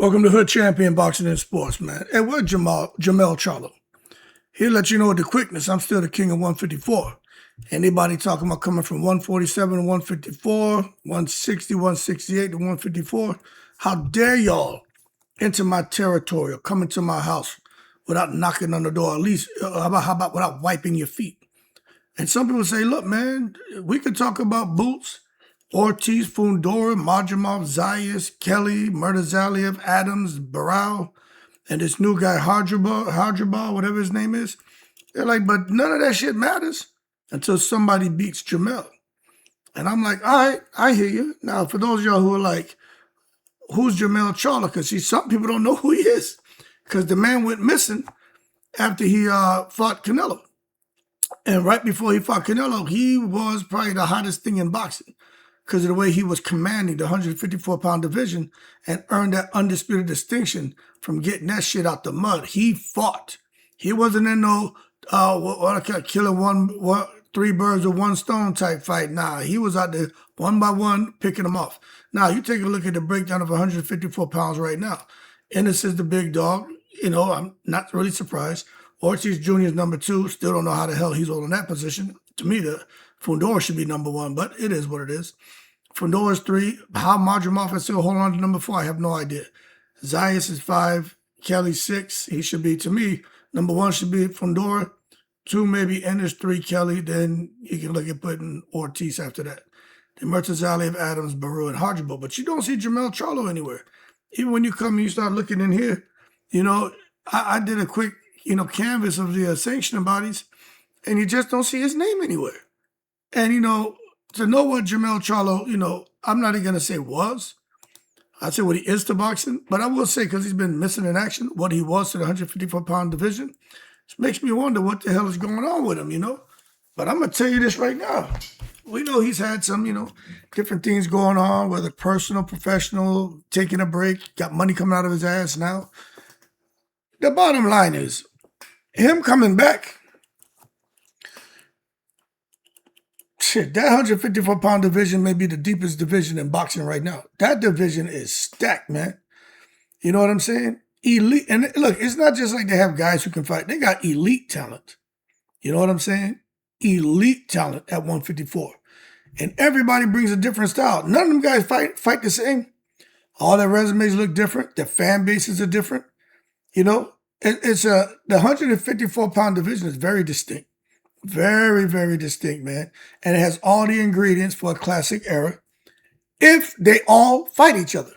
Welcome to Hood Champion Boxing and Sports, man. Hey, where's Jermell Charlo? He'll let you know with the quickness, I'm still the king of 154. Anybody talking about coming from 147 to 154, 160, 168 to 154, how dare y'all enter my territory or come into my house without knocking on the door, at least, how about without wiping your feet? And some people say, look, man, we could talk about Boots, Ortiz, Fundora, Bakhram Murtazaliev, Kelly, Murtazaliev, Adams, Barral, and this new guy, Hardrabal, whatever his name is. They're like, but none of that shit matters until somebody beats Jermell. And I'm like, all right, I hear you. Now, for those of y'all who are like, who's Jermell Charlo? Because see, some people don't know who he is. Because the man went missing after he fought Canelo. And right before he fought Canelo, he was probably the hottest thing in boxing because of the way he was commanding the 154-pound division and earned that undisputed distinction from getting that shit out the mud. He fought. He wasn't in no killing three birds with one stone type fight. Nah, he was out there one by one picking them off. Now, you take a look at the breakdown of 154 pounds right now. Ennis is the big dog. You know, I'm not really surprised. Ortiz Jr. is number 2. Still don't know how the hell he's holding that position. To me, the Fundora should be number 1, but it is what it is. Fundora is 3. How Bakhram is still holding on to number 4, I have no idea. Zayas is 5. Kelly 6. He should be, to me, number 1 should be Fundora. 2 maybe Ennis, 3 Kelly. Then you can look at putting Ortiz after that. Then Murtazaliev, Adams, Baru, and Hardrabal. But you don't see Jermell Charlo anywhere. Even when you come and you start looking in here, you know, I did a quick canvas of the sanctioning bodies, and you just don't see his name anywhere. And, to know what Jermell Charlo, I'm not even going to say was. I'd say what he is to boxing, but I will say, because he's been missing in action, what he was to the 154-pound division, it makes me wonder what the hell is going on with him, But I'm going to tell you this right now. We know he's had some, different things going on, whether personal, professional, taking a break, got money coming out of his ass now. The bottom line is, him coming back, shit, that 154-pound division may be the deepest division in boxing right now. That division is stacked, man. You know what I'm saying? Elite. And look, it's not just like they have guys who can fight. They got elite talent. You know what I'm saying? Elite talent at 154. And everybody brings a different style. None of them guys fight the same. All their resumes look different. Their fan bases are different. The 154-pound division is very distinct. Very, very distinct, man. And it has all the ingredients for a classic era if they all fight each other.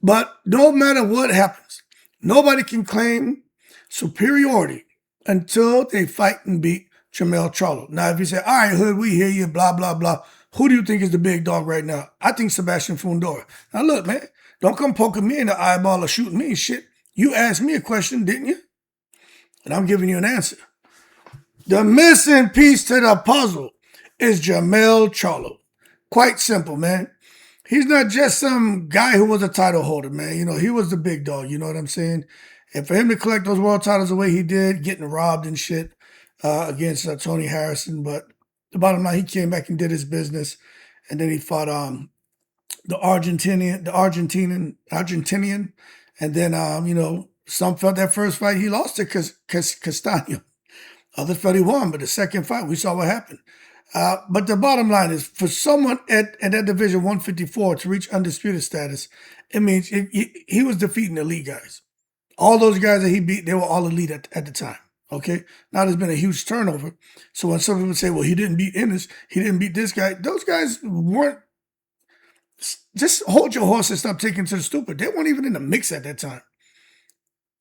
But no matter what happens, nobody can claim superiority until they fight and beat Jermell Charlo. Now, if you say, all right, Hood, we hear you, blah, blah, blah. Who do you think is the big dog right now? I think Sebastian Fundora. Now, look, man, don't come poking me in the eyeball or shooting me and shit. You asked me a question, didn't you? And I'm giving you an answer. The missing piece to the puzzle is Jermell Charlo. Quite simple, man. He's not just some guy who was a title holder, man. He was the big dog, you know what I'm saying? And for him to collect those world titles the way he did, getting robbed and shit against Tony Harrison. But the bottom line, he came back and did his business. And then he fought the Argentinian. And then, some felt that first fight he lost to Castaño. Others felt he won, but the second fight, we saw what happened. But the bottom line is, for someone at that division 154 to reach undisputed status, it means he was defeating elite guys. All those guys that he beat, they were all elite at the time, okay? Now there's been a huge turnover. So when some people say, well, he didn't beat Ennis, he didn't beat this guy, those guys weren't. Just hold your horse and stop taking to the stupid. They weren't even in the mix at that time.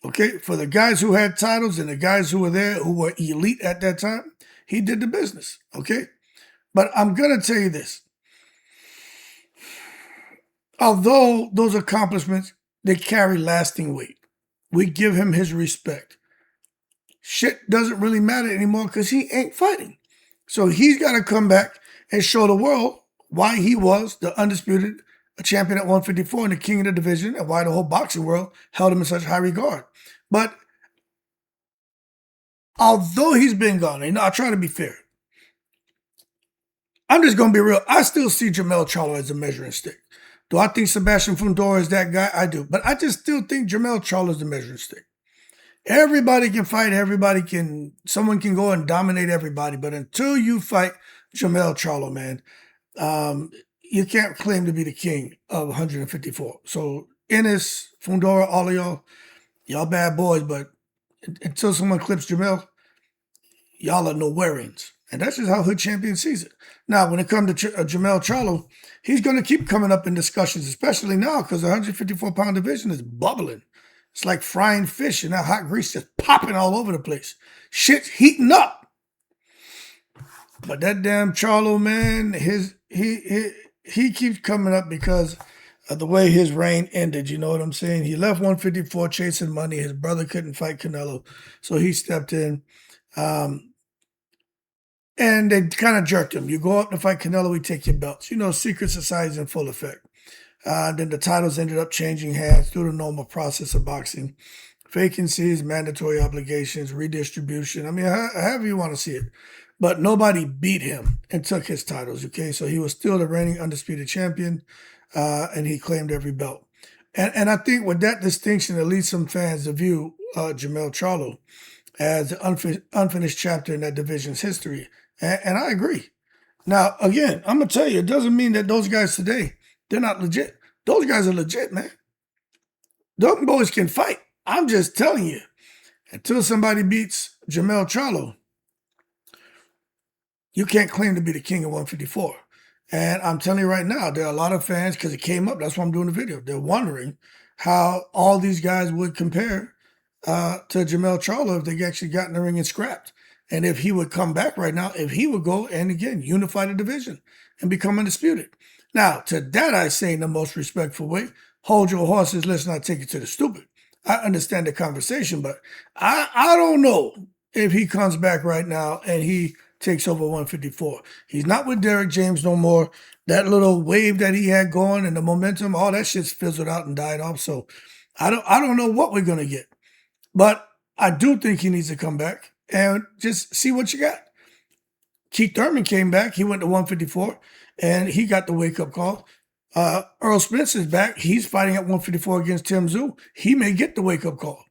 Okay? For the guys who had titles and the guys who were there, who were elite at that time, he did the business. Okay? But I'm going to tell you this. Although those accomplishments, they carry lasting weight. We give him his respect. Shit doesn't really matter anymore because he ain't fighting. So he's got to come back and show the world why he was the undisputed champion at 154 and the king of the division, and why the whole boxing world held him in such high regard. But although he's been gone, I try to be fair. I'm just going to be real. I still see Jermell Charlo as a measuring stick. Do I think Sebastian Fundora is that guy? I do. But I just still think Jermell Charlo is the measuring stick. Everybody can fight. Someone can go and dominate everybody. But until you fight Jermell Charlo, man, you can't claim to be the king of 154. So Ennis, Fundora, all of y'all bad boys. But until someone clips Jermell, y'all are nowhereans. And that's just how Hood Champion sees it. Now, when it comes to Jermell Charlo, he's going to keep coming up in discussions, especially now because the 154-pound division is bubbling. It's like frying fish and that hot grease just popping all over the place. Shit's heating up. But that damn Charlo, man, he keeps coming up because of the way his reign ended. You know what I'm saying? He left 154 chasing money. His brother couldn't fight Canelo, so he stepped in. And they kind of jerked him. You go up to fight Canelo, we take your belts. You know, secret society's in full effect. Then the titles ended up changing hands through the normal process of boxing. Vacancies, mandatory obligations, redistribution. I mean, however you want to see it. But nobody beat him and took his titles, okay? So he was still the reigning undisputed champion, and he claimed every belt. And I think with that distinction, it leads some fans to view Jermell Charlo as an unfinished chapter in that division's history. And I agree. Now, again, I'm going to tell you, it doesn't mean that those guys today, they're not legit. Those guys are legit, man. Those boys can fight. I'm just telling you, until somebody beats Jermell Charlo, you can't claim to be the king of 154. And I'm telling you right now, there are a lot of fans, because it came up, that's why I'm doing the video. They're wondering how all these guys would compare to Jermell Charlo if they actually got in the ring and scrapped. And if he would come back right now, if he would go and, again, unify the division and become undisputed. Now, to that I say in the most respectful way, hold your horses, let's not take it to the stupid. I understand the conversation, but I don't know if he comes back right now and he takes over 154. He's not with Derek James no more. That little wave that he had going and the momentum, all that shit's fizzled out and died off. So I don't know what we're going to get. But I do think he needs to come back and just see what you got. Keith Thurman came back. He went to 154, and he got the wake-up call. Errol Spence is back. He's fighting at 154 against Tszyu. He may get the wake-up call.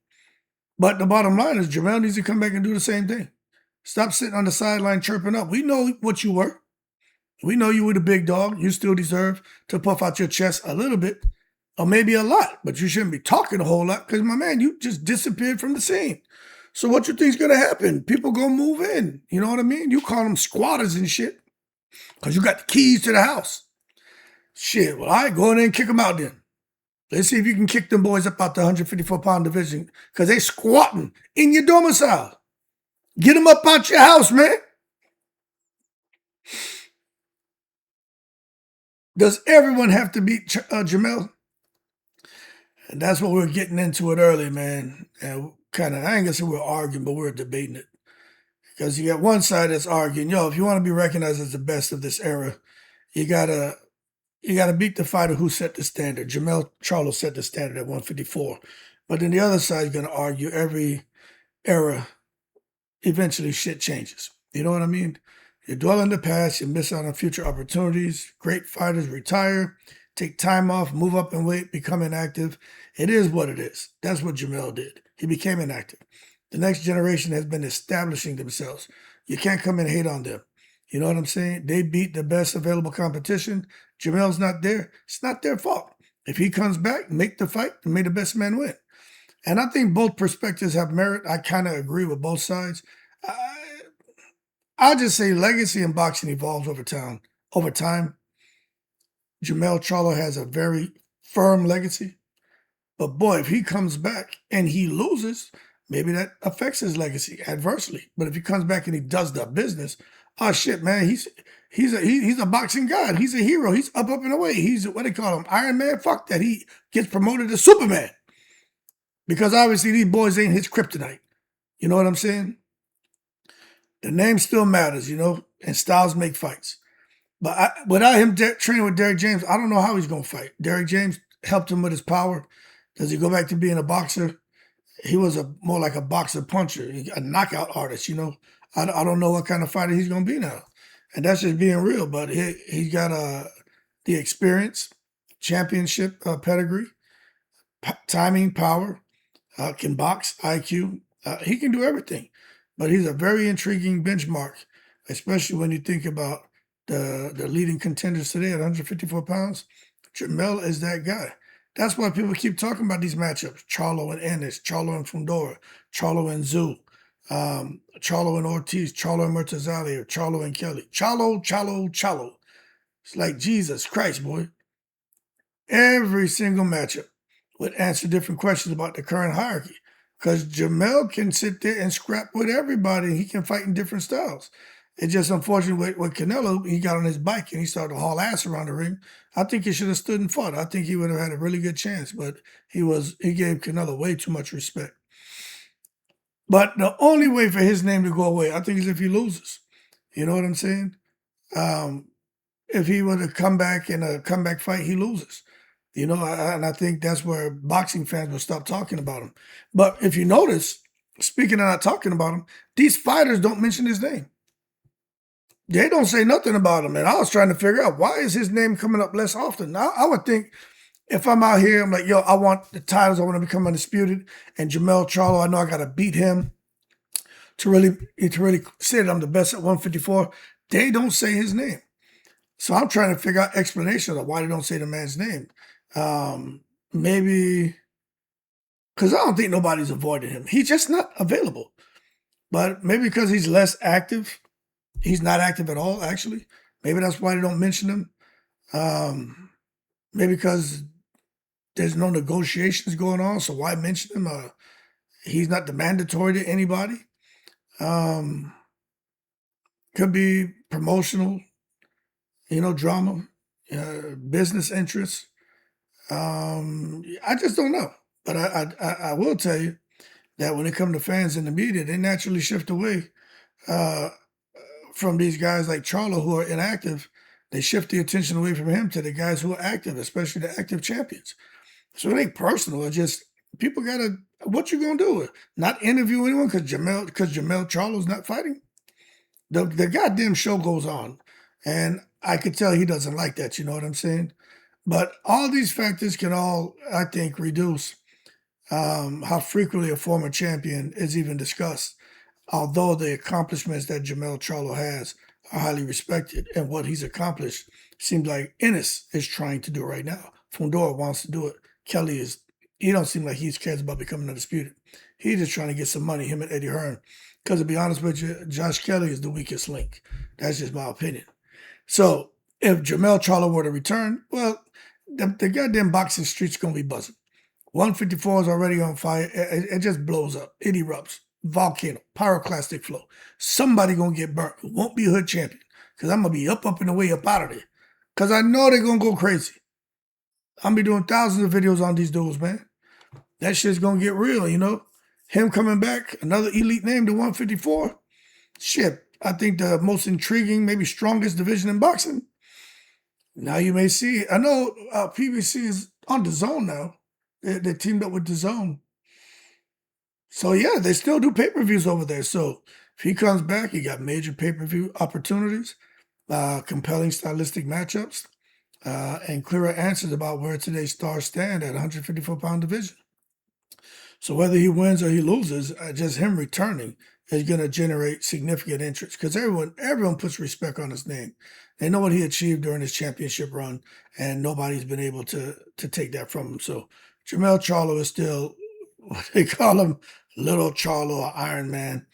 But the bottom line is Jermell needs to come back and do the same thing. Stop sitting on the sideline chirping up. We know what you were. We know you were the big dog. You still deserve to puff out your chest a little bit, or maybe a lot, but you shouldn't be talking a whole lot because, my man, you just disappeared from the scene. So what you think's going to happen? People going to move in. You know what I mean? You call them squatters and shit because you got the keys to the house. Shit, well, all right, go in there and kick them out then. Let's see if you can kick them boys up out the 154-pound division because they squatting in your domicile. Get them up out your house, man. Does everyone have to beat Jermell? And that's what we're getting into it early, man. And I ain't gonna say we're arguing, but we're debating it. Because you got one side that's arguing, if you want to be recognized as the best of this era, you gotta beat the fighter who set the standard. Jermell Charlo set the standard at 154. But then the other side is gonna argue every era, eventually shit changes. You know what I mean? You dwell in the past, you miss out on future opportunities. Great fighters retire, take time off, move up in weight, become inactive. It is what it is. That's what Jermell did. He became inactive. The next generation has been establishing themselves. You can't come and hate on them. You know what I'm saying? They beat the best available competition. Jermell's not there. It's not their fault. If he comes back, make the fight, and may the best man win. And I think both perspectives have merit. I kind of agree with both sides. I'll just say legacy in boxing evolves over time. Jermell Charlo has a very firm legacy. But boy, if he comes back and he loses, maybe that affects his legacy adversely. But if he comes back and he does the business, oh shit, man, he's a boxing god. He's a hero. He's up and away. He's what they call him, Iron Man. Fuck that. He gets promoted to Superman. Because obviously these boys ain't his kryptonite. You know what I'm saying? The name still matters, and styles make fights. But without him training with Derek James, I don't know how he's going to fight. Derek James helped him with his power. Does he go back to being a boxer? He was more like a boxer puncher, a knockout artist, I don't know what kind of fighter he's going to be now. And that's just being real, but he got the experience. championship pedigree, timing, power, can box, IQ. He can do everything. But he's a very intriguing benchmark, especially when you think about the leading contenders today at 154 pounds. Jermell is that guy. That's why people keep talking about these matchups. Charlo and Ennis, Charlo and Fundora, Charlo and Tszyu, Charlo and Ortiz, Charlo and Murtazaliev, Charlo and Kelly. Charlo. It's like, Jesus Christ, boy. Every single matchup would answer different questions about the current hierarchy. Because Jermell can sit there and scrap with everybody, and he can fight in different styles. It's just unfortunate with Canelo, he got on his bike and he started to haul ass around the ring. I think he should have stood and fought. I think he would have had a really good chance, but he gave Canelo way too much respect. But the only way for his name to go away, I think, is if he loses. You know what I'm saying? If he were to come back in a comeback fight, he loses. You know, and I think that's where boxing fans will stop talking about him. But if you notice, speaking of not talking about him, these fighters don't mention his name. They don't say nothing about him. And I was trying to figure out, why is his name coming up less often? I would think, if I'm out here, I'm like, yo, I want the titles. I want to become undisputed. And Jermell Charlo, I know I got to beat him to really say that I'm the best at 154. They don't say his name. So I'm trying to figure out explanations of why they don't say the man's name. Maybe because I don't think nobody's avoiding him. He's just not available. But maybe because he's less active. He's not active at all, actually. Maybe that's why they don't mention him. Maybe because there's no negotiations going on, so why mention him? He's not mandatory to anybody. Could be promotional, drama, business interests. I just don't know. But I will tell you that when it comes to fans and the media, they naturally shift away from these guys like Charlo who are inactive. They shift the attention away from him to the guys who are active, especially the active champions. So it ain't personal. It's just people gotta. What you gonna do? Not interview anyone because Jermell Charlo's not fighting? The goddamn show goes on, and I could tell he doesn't like that. You know what I'm saying? But all these factors can all, I think, reduce how frequently a former champion is even discussed. Although the accomplishments that Jermell Charlo has are highly respected, and what he's accomplished seems like Ennis is trying to do right now. Fundora wants to do it. Kelly he don't seem like he cares about becoming undisputed. He's just trying to get some money, him and Eddie Hearn. Because to be honest with you, Josh Kelly is the weakest link. That's just my opinion. So if Jermell Charlo were to return, well, the goddamn boxing street's going to be buzzing. 154 is already on fire. It just blows up. It erupts. Volcano. Pyroclastic flow. Somebody going to get burnt. It won't be a hood champion. Because I'm going to be up and away, up out of there. Because I know they're going to go crazy. I'm going to be doing thousands of videos on these dudes, man. That shit's going to get real, Him coming back, another elite name to 154. Shit, I think the most intriguing, maybe strongest division in boxing. Now you may see, I know PBC is on DAZN now. They teamed up with DAZN. So yeah, they still do pay-per-views over there. So if he comes back, he got major pay-per-view opportunities, compelling stylistic matchups, and clearer answers about where today's stars stand at 154-pound division. So whether he wins or he loses, just him returning is going to generate significant interest because everyone puts respect on his name. They know what he achieved during his championship run, and nobody's been able to take that from him. So Jermell Charlo is still what they call him, Little Charlo or Iron Man.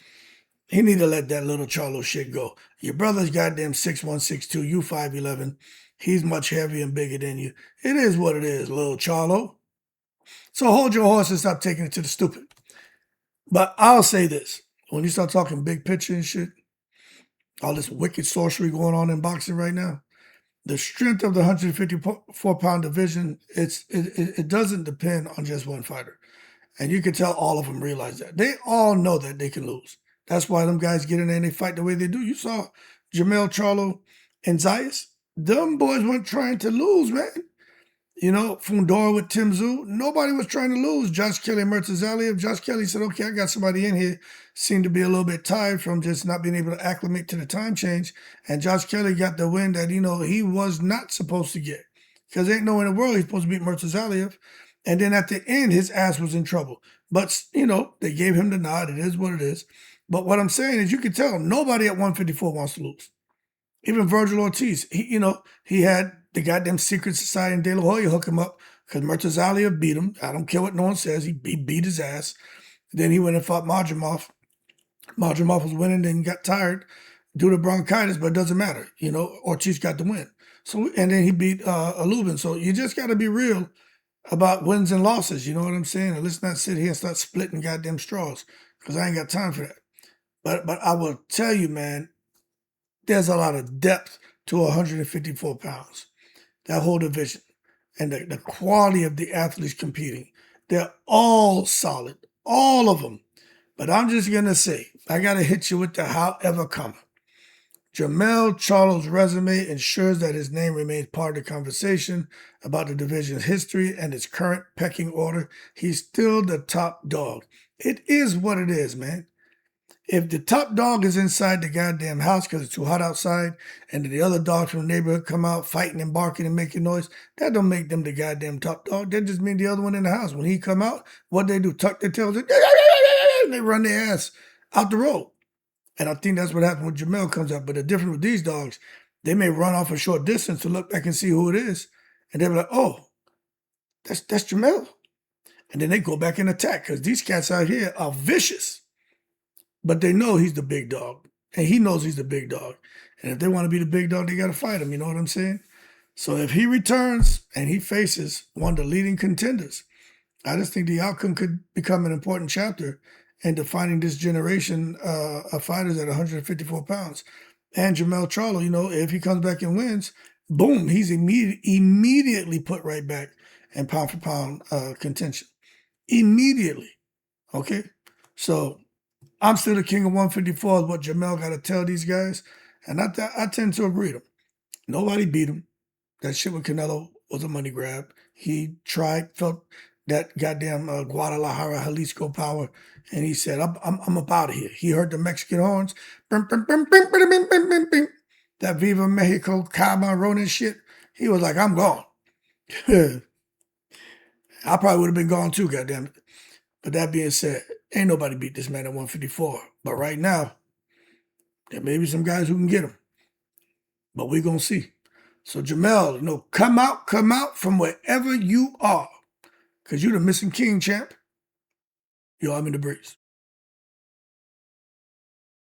He need to let that Little Charlo shit go. Your brother's goddamn 6'1", 6'2", you 5'11". He's much heavier and bigger than you. It is what it is, Little Charlo. So hold your horse and stop taking it to the stupid. But I'll say this. When you start talking big picture and shit, all this wicked sorcery going on in boxing right now, the strength of the 154-pound division, it doesn't depend on just one fighter. And you can tell all of them realize that. They all know that they can lose. That's why them guys get in there and they fight the way they do. You saw Jermell Charlo and Zayas. Them boys weren't trying to lose, man. Fundora with Tszyu, nobody was trying to lose. Josh Kelly and Murtazaliev. Josh Kelly said, okay, I got somebody in here. Seemed to be a little bit tired from just not being able to acclimate to the time change. And Josh Kelly got the win that, he was not supposed to get. because ain't no in the world he's supposed to beat Murtazaliev. And then at the end, his ass was in trouble. But, you know, they gave him the nod. It is what it is. But what I'm saying is you can tell nobody at 154 wants to lose. Even Vergil Ortiz, he had the goddamn secret society in De La Hoya hook him up because Murtazaliev beat him. I don't care what no one says. He beat his ass. Then he went and fought Majimov. Majimov was winning, then got tired due to bronchitis, but it doesn't matter. You know, Ortiz got the win. So, and then he beat Lubin. So you just got to be real about wins and losses. You know what I'm saying? And let's not sit here and start splitting goddamn straws because I ain't got time for that. But I will tell you, man, there's a lot of depth to 154 pounds, that whole division, and the quality of the athletes competing. They're all solid, all of them. But I'm just going to say, I got to hit you with the however comma. Jermell Charlo's resume ensures that his name remains part of the conversation about the division's history and its current pecking order. He's still the top dog. It is what it is, man. If the top dog is inside the goddamn house because it's too hot outside, and the other dogs from the neighborhood come out fighting and barking and making noise, that don't make them the goddamn top dog. That just means the other one in the house. When he come out, what they do? Tuck their tails in, and they run their ass out the road. And I think that's what happened when Jermell comes out. But the difference with these dogs, they may run off a short distance to look back and see who it is. And they'll be like, oh, that's Jermell. And then they go back and attack because these cats out here are vicious. But they know he's the big dog. And he knows he's the big dog. And if they want to be the big dog, they got to fight him. You know what I'm saying? So if he returns and he faces one of the leading contenders, I just think the outcome could become an important chapter in defining this generation of fighters at 154 pounds. And Jermell Charlo, you know, if he comes back and wins, boom, he's immediately put right back in pound-for-pound contention. Immediately. Okay? So I'm still the king of 154 is what Jermell got to tell these guys. And I tend to agree with him. Nobody beat him. That shit with Canelo was a money grab. He tried, felt that goddamn Guadalajara, Jalisco power, and he said, I'm up out of here. He heard the Mexican horns. That Viva Mexico, Cama, Ronin shit. He was like, I'm gone. I probably would have been gone too, goddamn it. But that being said, ain't nobody beat this man at 154. But right now, there may be some guys who can get him. But we're going to see. So Jermell, you know, come out from wherever you are. Because you're the missing king, champ. Yo, I'm in the breeze.